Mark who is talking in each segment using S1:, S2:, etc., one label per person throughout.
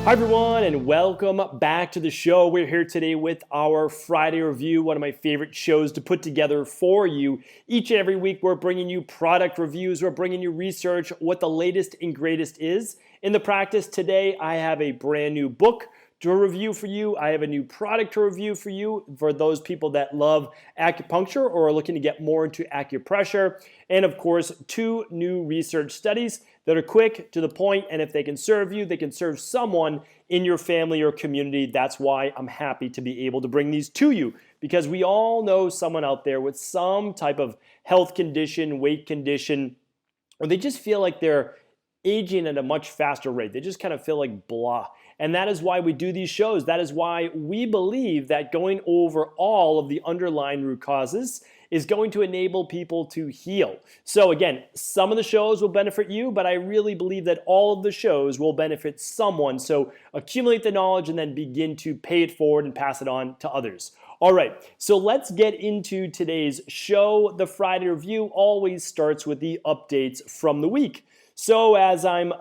S1: Hi everyone, and welcome back to the show. We're here today with our Friday review, one of my favorite shows to put together for you. Each and every week we're bringing you product reviews, we're bringing you research, what the latest and greatest is in the practice. Today I have a brand new book to review for you. I have a new product to review for you for those people that love acupuncture or are looking to get more into acupressure. And of course, 2 new research studies that are quick, to the point, and if they can serve you, they can serve someone in your family or community. That's why I'm happy to be able to bring these to you, because we all know someone out there with some type of health condition, weight condition, or they just feel like they're aging at a much faster rate. They just kind of feel like blah. And that is why we do these shows. That is why we believe that going over all of the underlying root causes is going to enable people to heal. So again, some of the shows will benefit you, but I really believe that all of the shows will benefit someone. So accumulate the knowledge and then begin to pay it forward and pass it on to others. All right, so let's get into today's show. The Friday review always starts with the updates from the week. So as I'm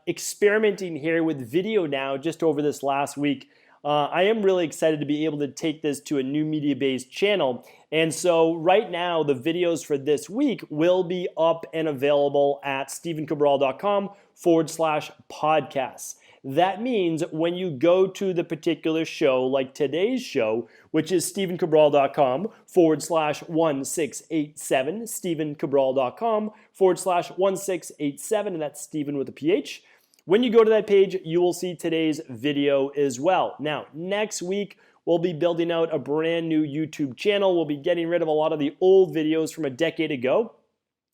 S1: experimenting here with video now just over this last week, I am really excited to be able to take this to a new media-based channel. And so right now, the videos for this week will be up and available at stevencabral.com/podcasts. That means when you go to the particular show, like today's show, which is stevencabral.com/1687, stevencabral.com/1687, and that's Steven with a PH. When you go to that page, you will see today's video as well. Now, next week, we'll be building out a brand new YouTube channel. We'll be getting rid of a lot of the old videos from a decade ago.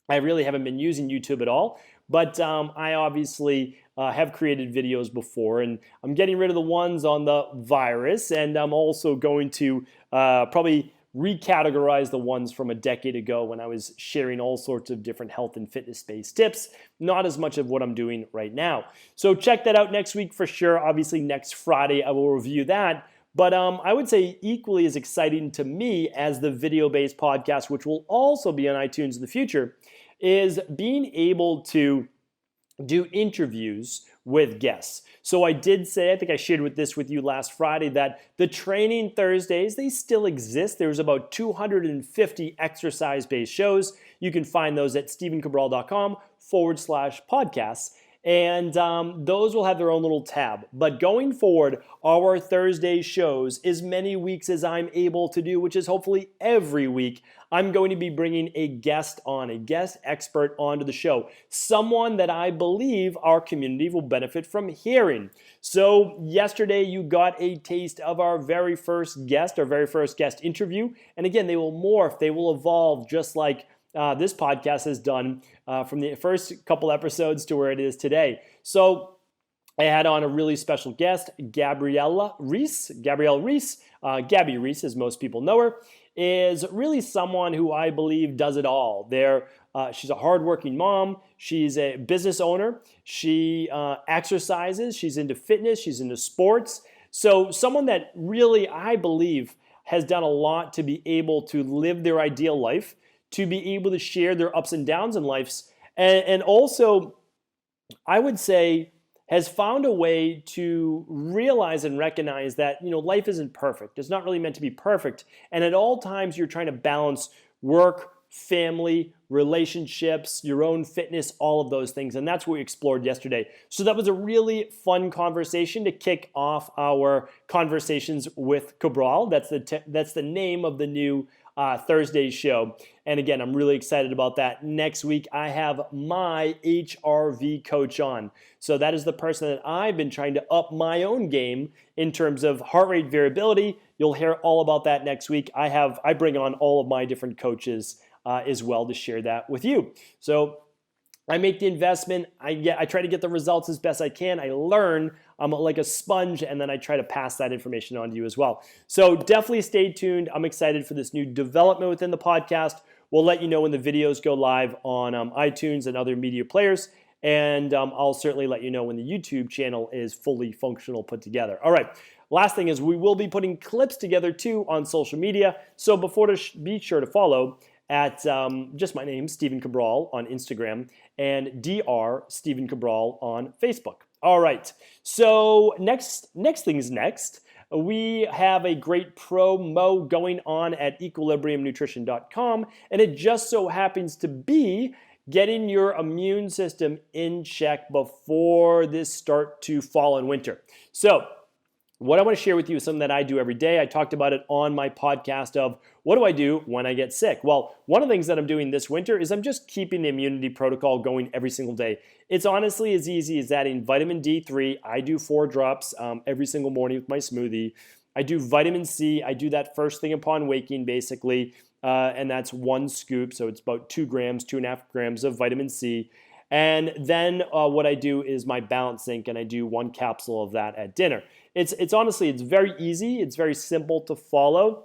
S1: I really haven't been using YouTube at all, but I obviously have created videos before, and I'm getting rid of the ones on the virus, and I'm also going to probably recategorize the ones from a decade ago when I was sharing all sorts of different health and fitness-based tips, not as much of what I'm doing right now. So check that out next week for sure. Obviously, next Friday I will review that. But I would say equally as exciting to me as the video-based podcast, which will also be on iTunes in the future, is being able to do interviews with guests. So I did say, I think I shared this with you last Friday, that the training Thursdays, they still exist. There's about 250 exercise-based shows. You can find those at stevencabral.com/podcasts. And those will have their own little tab. But going forward, our Thursday shows, as many weeks as I'm able to do, which is hopefully every week, I'm going to be bringing a guest on, a guest expert onto the show, someone that I believe our community will benefit from hearing. So yesterday you got a taste of our very first guest interview. And again, they will morph, they will evolve, just like this podcast has done from the first couple episodes to where it is today. So I had on a really special guest, Gabrielle Reese. Gabby Reese, as most people know her, is really someone who I believe does it all. She's a hardworking mom. She's a business owner. She exercises. She's into fitness. She's into sports. So someone that really, I believe, has done a lot to be able to live their ideal life, to be able to share their ups and downs in lives, and also, I would say, has found a way to realize and recognize that life isn't perfect. It's not really meant to be perfect, and at all times you're trying to balance work, family, relationships, your own fitness, all of those things, and that's what we explored yesterday. So that was a really fun conversation to kick off our Conversations with Cabral. That's the name of the new Thursday show. And again, I'm really excited about that. Next week, I have my HRV coach on. So that is the person that I've been trying to up my own game in terms of heart rate variability. You'll hear all about that next week. I bring on all of my different coaches as well to share that with you. So I make the investment. I try to get the results as best I can. I learn. I'm like a sponge, and then I try to pass that information on to you as well. So definitely stay tuned. I'm excited for this new development within the podcast. We'll let you know when the videos go live on iTunes and other media players, and I'll certainly let you know when the YouTube channel is fully functional, put together. All right. Last thing is we will be putting clips together too on social media. So be sure to follow at just my name, Steven Cabral, on Instagram, and Dr. Steven Cabral on Facebook. All right. So next things next. We have a great promo going on at equilibriumnutrition.com, and it just so happens to be getting your immune system in check before this start to fall and winter. So what I want to share with you is something that I do every day. I talked about it on my podcast of what do I do when I get sick? Well, one of the things that I'm doing this winter is I'm just keeping the immunity protocol going every single day. It's honestly as easy as adding vitamin D3. I do 4 drops every single morning with my smoothie. I do vitamin C. I do that first thing upon waking, basically, and that's 1 scoop. So it's about 2 grams, 2.5 grams of vitamin C. And then what I do is my balance zinc, and I do 1 capsule of that at dinner. It's honestly, it's very easy. It's very simple to follow.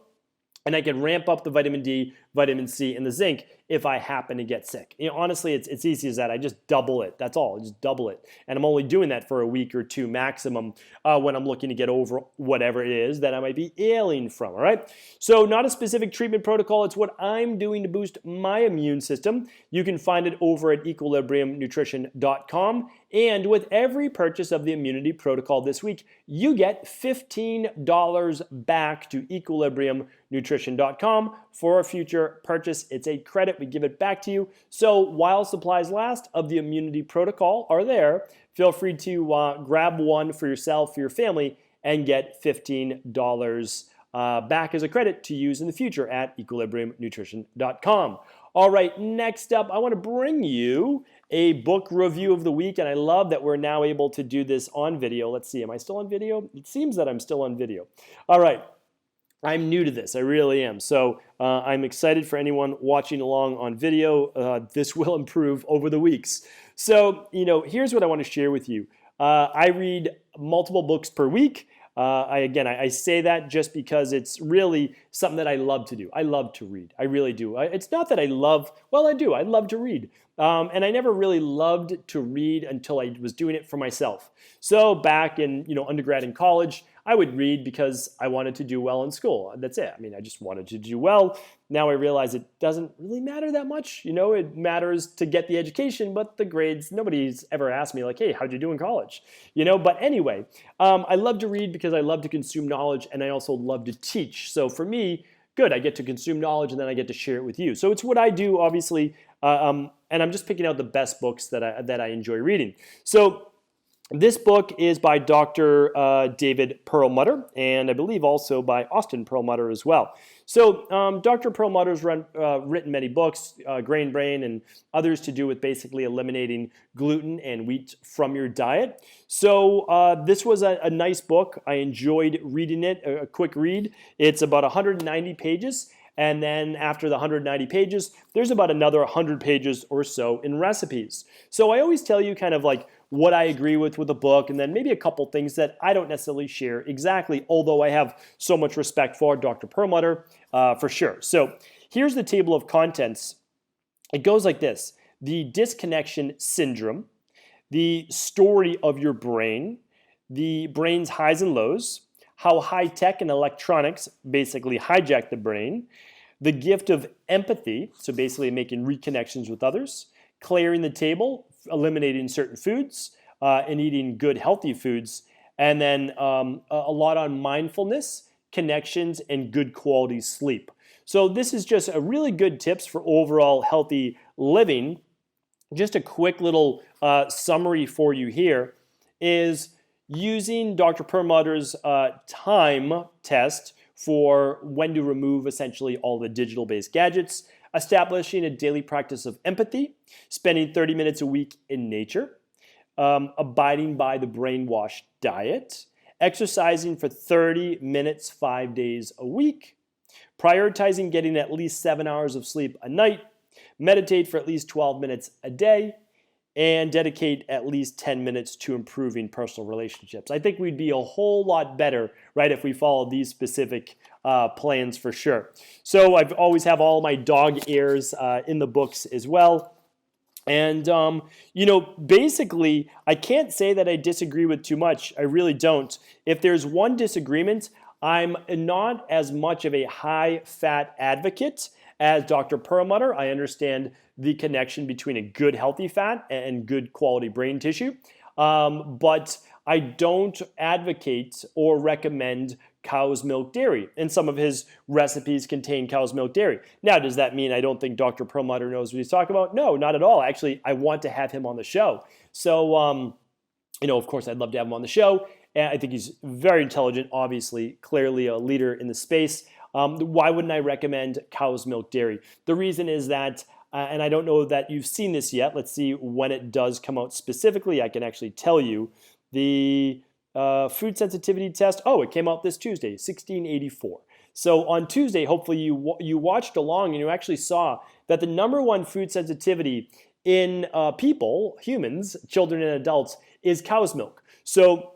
S1: And I can ramp up the vitamin D, vitamin C, and the zinc if I happen to get sick. Honestly, it's easy as that. I just double it. That's all. I just double it. And I'm only doing that for a week or 2 maximum when I'm looking to get over whatever it is that I might be ailing from, all right? So not a specific treatment protocol. It's what I'm doing to boost my immune system. You can find it over at equilibriumnutrition.com. And with every purchase of the immunity protocol this week, you get $15 back to equilibriumnutrition.com for a future purchase. It's a credit. We give it back to you. So while supplies last of the immunity protocol are there, feel free to grab one for yourself, for your family, and get $15 back as a credit to use in the future at equilibriumnutrition.com. All right, next up, I want to bring you a book review of the week, and I love that we're now able to do this on video. Let's see, am I still on video? It seems that I'm still on video. All right, I'm new to this, I really am. So I'm excited for anyone watching along on video. This will improve over the weeks. So, here's what I want to share with you. I read multiple books per week. I say that just because it's really something that I love to do. I love to read. I really do. It's not that I love, well, I do. I love to read. And I never really loved to read until I was doing it for myself. So back in, undergrad and college, I would read because I wanted to do well in school. That's it. I just wanted to do well. Now I realize it doesn't really matter that much. It matters to get the education, but the grades, nobody's ever asked me like, hey, how'd you do in college? But anyway, I love to read because I love to consume knowledge, and I also love to teach. So for me, good, I get to consume knowledge and then I get to share it with you. So it's what I do, obviously, and I'm just picking out the best books that I enjoy reading. So this book is by Dr. David Perlmutter, and I believe also by Austin Perlmutter as well. So Dr. Perlmutter has written many books, Grain Brain and others to do with basically eliminating gluten and wheat from your diet. So this was a nice book. I enjoyed reading it, a quick read. It's about 190 pages. And then after the 190 pages, there's about another 100 pages or so in recipes. So I always tell you kind of like what I agree with the book, and then maybe a couple things that I don't necessarily share exactly, although I have so much respect for Dr. Perlmutter for sure. So here's the table of contents. It goes like this: the disconnection syndrome, the story of your brain, the brain's highs and lows, how high tech and electronics basically hijack the brain, the gift of empathy, so basically making reconnections with others, clearing the table, eliminating certain foods, and eating good, healthy foods, and then a lot on mindfulness, connections, and good quality sleep. So this is just a really good tips for overall healthy living. Just a quick little summary for you here is using Dr. Perlmutter's time test for when to remove essentially all the digital-based gadgets, establishing a daily practice of empathy, spending 30 minutes a week in nature, abiding by the brainwash diet, exercising for 30 minutes 5 days a week, prioritizing getting at least 7 hours of sleep a night, meditate for at least 12 minutes a day, and dedicate at least 10 minutes to improving personal relationships. I think we'd be a whole lot better, right, if we followed these specific plans for sure. So I've always have all my dog ears in the books as well. And, basically, I can't say that I disagree with too much. I really don't. If there's one disagreement, I'm not as much of a high-fat advocate as Dr. Perlmutter. I understand the connection between a good healthy fat and good quality brain tissue. but I don't advocate or recommend cow's milk dairy, and some of his recipes contain cow's milk dairy. Now, does that mean I don't think Dr. Perlmutter knows what he's talking about? No, not at all. Actually, I want to have him on the show. So, of course, I'd love to have him on the show. And I think he's very intelligent, obviously, clearly a leader in the space. Why wouldn't I recommend cow's milk dairy? The reason is that, and I don't know that you've seen this yet. Let's see when it does come out specifically. I can actually tell you the food sensitivity test. Oh, it came out this Tuesday, 1684. So on Tuesday, hopefully you watched along and you actually saw that the number one food sensitivity in people, humans, children and adults, is cow's milk. So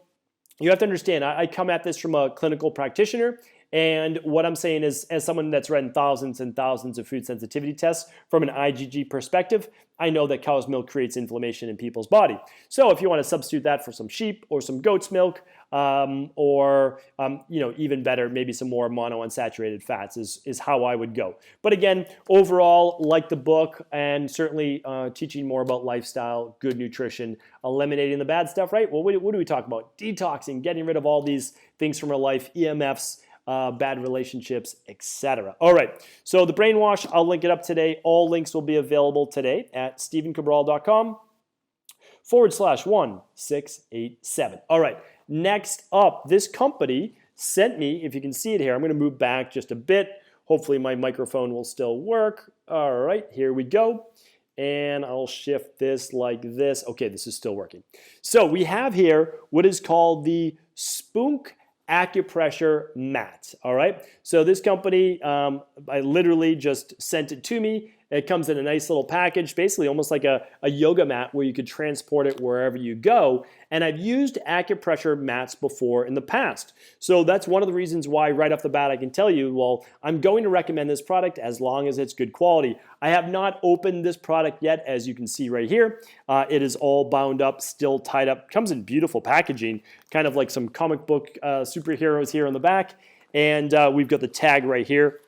S1: you have to understand, I come at this from a clinical practitioner, and what I'm saying is, as someone that's run thousands and thousands of food sensitivity tests from an IgG perspective, I know that cow's milk creates inflammation in people's body. So if you want to substitute that for some sheep or some goat's milk, or even better, maybe some more monounsaturated fats is how I would go. But again, overall, like the book, and certainly teaching more about lifestyle, good nutrition, eliminating the bad stuff, right? Well, what do we talk about? Detoxing, getting rid of all these things from our life, EMFs, bad relationships, etc. All right, so the brainwash, I'll link it up today. All links will be available today at stephencabral.com/1687. All right, next up, this company sent me, if you can see it here, I'm going to move back just a bit. Hopefully my microphone will still work. All right, here we go. And I'll shift this like this. Okay, this is still working. So we have here what is called the Spunk Accupressure Mat. All right, so this company, I literally just sent it to me. It comes in a nice little package, basically almost like a yoga mat where you could transport it wherever you go. And I've used acupressure mats before in the past. So that's one of the reasons why right off the bat I can tell you, well, I'm going to recommend this product as long as it's good quality. I have not opened this product yet, as you can see right here. It is all bound up, still tied up. Comes in beautiful packaging, kind of like some comic book superheroes here on the back. And we've got the tag right here,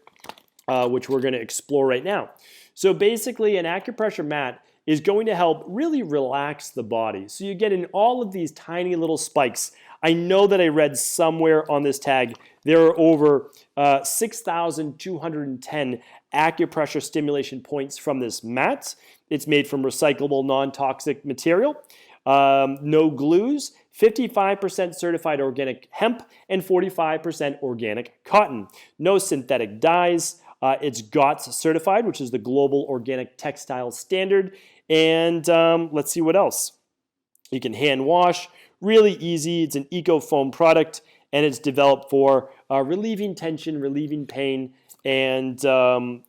S1: which we're going to explore right now. So basically, an acupressure mat is going to help really relax the body. So you get in all of these tiny little spikes. I know that I read somewhere on this tag there are over 6,210 acupressure stimulation points from this mat. It's made from recyclable, non-toxic material. No glues, 55% certified organic hemp, and 45% organic cotton. No synthetic dyes. It's GOTS certified, which is the Global Organic Textile Standard. And let's see what else. You can hand wash, really easy. It's an eco-foam product, and it's developed for relieving tension, relieving pain, and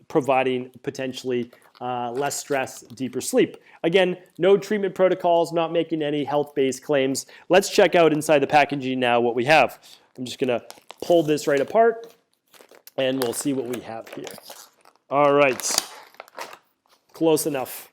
S1: providing potentially less stress, deeper sleep. Again, no treatment protocols, not making any health-based claims. Let's check out inside the packaging now what we have. I'm just going to pull this right apart, and we'll see what we have here. All right, close enough.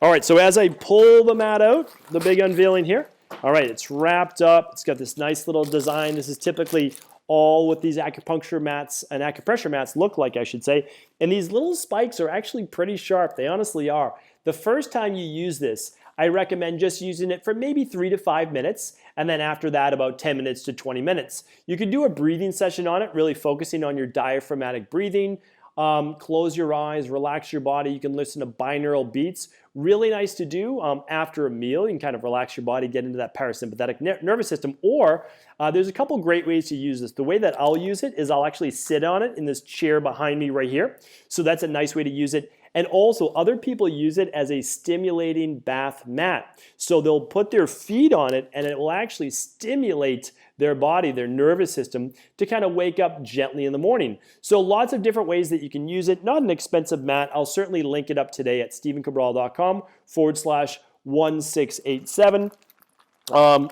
S1: All right, so as I pull the mat out, the big unveiling here, all right, it's wrapped up. It's got this nice little design. This is typically all what these acupuncture mats and acupressure mats look like, I should say. And these little spikes are actually pretty sharp. They honestly are. The first time you use this, I recommend just using it for maybe 3 to 5 minutes, and then after that, about 10 minutes to 20 minutes. You could do a breathing session on it, really focusing on your diaphragmatic breathing. Close your eyes, relax your body. You can listen to binaural beats. Really nice to do after a meal. You can kind of relax your body, get into that parasympathetic nervous system. Or there's a couple great ways to use this. The way that I'll use it is I'll actually sit on it in this chair behind me right here. So that's a nice way to use it. And also, other people use it as a stimulating bath mat. So they'll put their feet on it, and it will actually stimulate their body, their nervous system, to kind of wake up gently in the morning. So lots of different ways that you can use it. Not an expensive mat. I'll certainly link it up today at stephencabral.com/1687.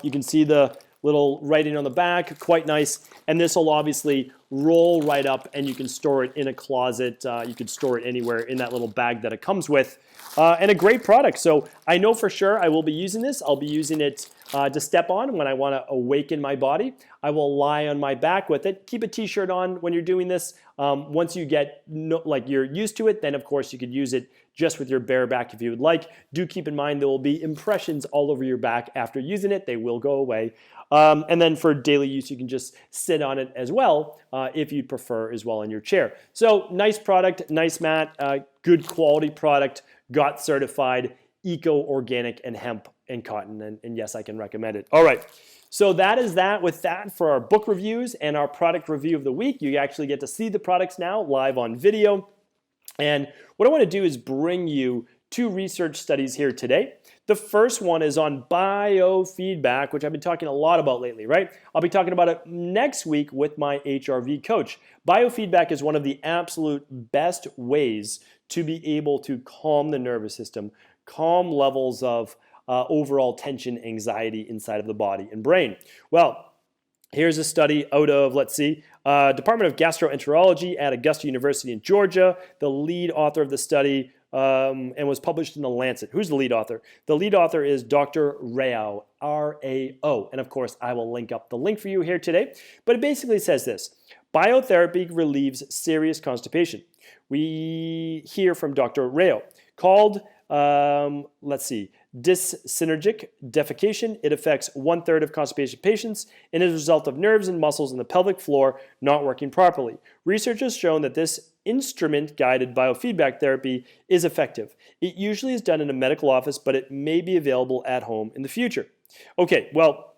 S1: You can see the little writing on the back, quite nice. And this will obviously roll right up, and you can store it in a closet. You can store it anywhere in that little bag that it comes with. And a great product. So I know for sure I will be using this. I'll be using it to step on when I want to awaken my body. I will lie on my back with it. Keep a t-shirt on when you're doing this. Once you get like you're used to it, then of course you could use it just with your bare back if you would like. Do keep in mind there will be impressions all over your back after using it. They will go away. And then for daily use, you can just sit on it as well if you'd prefer as well in your chair. So nice product, nice mat, good quality product, got certified, eco-organic and hemp and cotton. And yes, I can recommend it. All right. So that is that. With that, for our book reviews and our product review of the week, you actually get to see the products now live on video. And what I want to do is bring you 2 research studies here today. The first one is on biofeedback, which I've been talking a lot about lately, right? I'll be talking about it next week with my HRV coach. Biofeedback is one of the absolute best ways to be able to calm the nervous system, calm levels of overall tension, anxiety inside of the body and brain. Well, here's a study out of, let's see, Department of Gastroenterology at Augusta University in Georgia. The lead author of the study and was published in The Lancet. Who's the lead author? The lead author is Dr. Rao, R-A-O. And of course, I will link up the link for you here today. But it basically says this: biotherapy relieves serious constipation. We hear from Dr. Rao, called, let's see, dyssynergic defecation. It affects 1/3 of constipation patients and is a result of nerves and muscles in the pelvic floor not working properly. Research has shown that this instrument-guided biofeedback therapy is effective. It usually is done in a medical office, but it may be available at home in the future. Okay, well,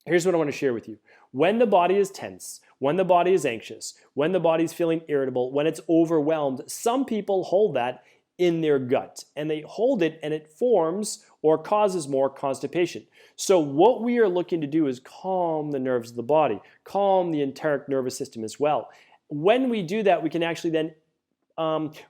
S1: here's what I want to share with you. When the body is tense, when the body is anxious, when the body is feeling irritable, when it's overwhelmed, some people hold that in their gut, and they hold it and it forms or causes more constipation. So what we are looking to do is calm the nerves of the body, calm the enteric nervous system as well. When we do that, we can actually then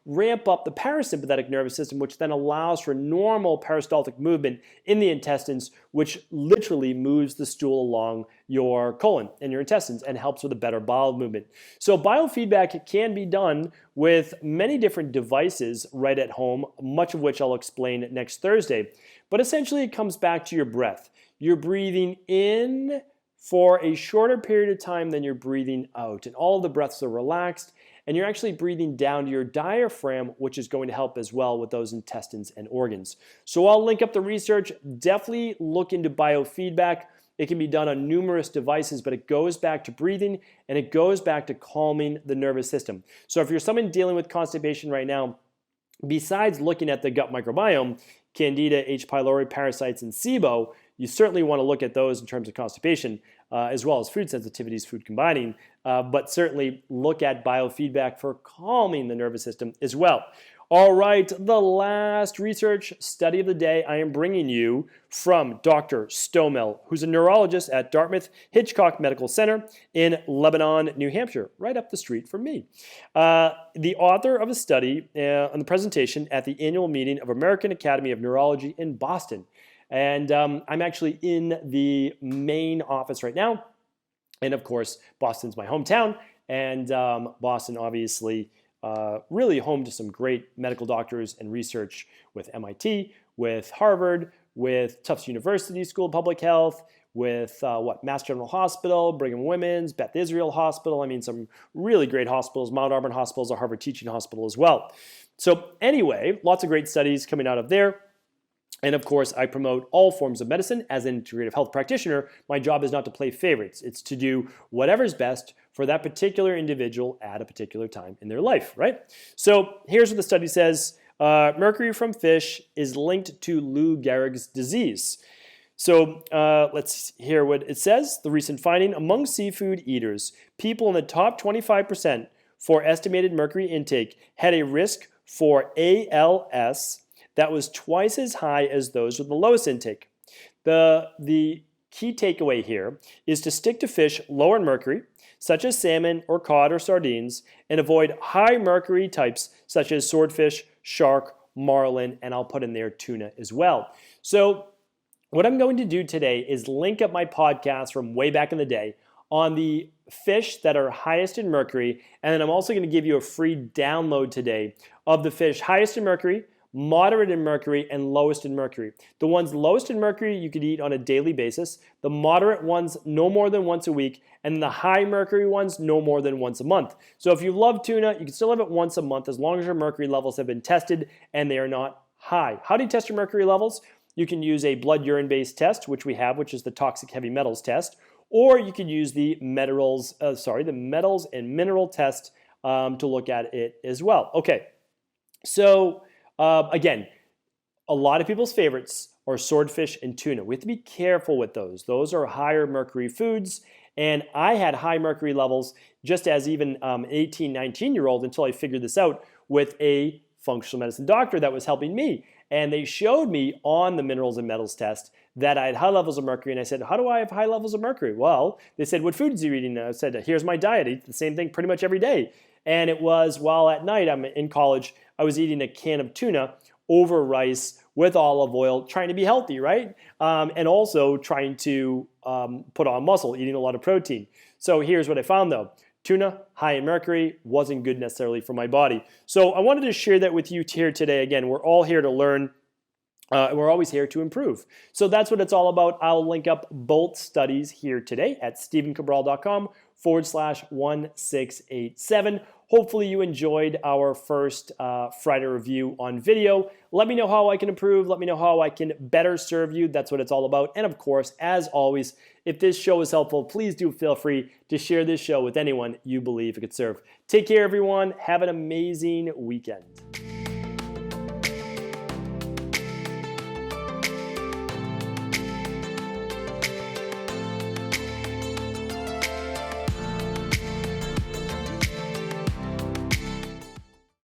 S1: ramp up the parasympathetic nervous system, which then allows for normal peristaltic movement in the intestines, which literally moves the stool along your colon and your intestines and helps with a better bowel movement. So biofeedback can be done with many different devices right at home, much of which I'll explain next Thursday. But essentially it comes back to your breath. You're breathing in for a shorter period of time than you're breathing out, and all of the breaths are relaxed, and you're actually breathing down to your diaphragm, which is going to help as well with those intestines and organs. So I'll link up the research. Definitely look into biofeedback. It can be done on numerous devices, but it goes back to breathing and it goes back to calming the nervous system. So if you're someone dealing with constipation right now, besides looking at the gut microbiome, Candida, H. pylori, parasites, and SIBO, you certainly want to look at those in terms of constipation, as well as food sensitivities, food combining, but certainly look at biofeedback for calming the nervous system as well. All right, the last research study of the day I am bringing you from Dr. Stomel, who's a neurologist at Dartmouth Hitchcock Medical Center in Lebanon, New Hampshire, right up the street from me. The author of a study on the presentation at the annual meeting of American Academy of Neurology in Boston. And I'm actually in the main office right now. And of course, Boston's my hometown. And Boston, obviously, really home to some great medical doctors and research with MIT, with Harvard, with Tufts University School of Public Health, with Mass General Hospital, Brigham and Women's, Beth Israel Hospital. I mean, some really great hospitals. Mount Auburn Hospital is a Harvard Teaching Hospital as well. So anyway, lots of great studies coming out of there. And of course, I promote all forms of medicine. As an integrative health practitioner, my job is not to play favorites. It's to do whatever's best for that particular individual at a particular time in their life, right? So here's what the study says. Mercury from fish is linked to Lou Gehrig's disease. So let's hear what it says. The recent finding: among seafood eaters, people in the top 25% for estimated mercury intake had a risk for ALS that was twice as high as those with the lowest intake. The key takeaway here is to stick to fish lower in mercury, such as salmon or cod or sardines, and avoid high mercury types such as swordfish, shark, marlin, and I'll put in there tuna as well. So what I'm going to do today is link up my podcast from way back in the day on the fish that are highest in mercury, and then I'm also going to give you a free download today of the fish highest in mercury, moderate in mercury, and lowest in mercury. The ones lowest in mercury you could eat on a daily basis, the moderate ones no more than once a week, and the high mercury ones no more than once a month. So if you love tuna, you can still have it once a month as long as your mercury levels have been tested and they are not high. How do you test your mercury levels? You can use a blood urine based test, which we have, which is the toxic heavy metals test, or you could use the metals and mineral test to look at it as well. Okay, so again, a lot of people's favorites are swordfish and tuna. We have to be careful with those. Those are higher mercury foods, and I had high mercury levels just as even an 18, 19-year-old until I figured this out with a functional medicine doctor that was helping me. And they showed me on the minerals and metals test that I had high levels of mercury. And I said, how do I have high levels of mercury? Well, they said, what foods are you eating? And I said, here's my diet. I eat the same thing pretty much every day. And it was, while at night, I'm in college, I was eating a can of tuna over rice with olive oil, trying to be healthy, right? And also trying to put on muscle, eating a lot of protein. So here's what I found though. Tuna, high in mercury, wasn't good necessarily for my body. So I wanted to share that with you here today. Again, we're all here to learn. We're always here to improve. So that's what it's all about. I'll link up both studies here today at stephencabral.com/1687. Hopefully you enjoyed our first Friday review on video. Let me know how I can improve. Let me know how I can better serve you. That's what it's all about. And of course, as always, if this show is helpful, please do feel free to share this show with anyone you believe it could serve. Take care, everyone. Have an amazing weekend.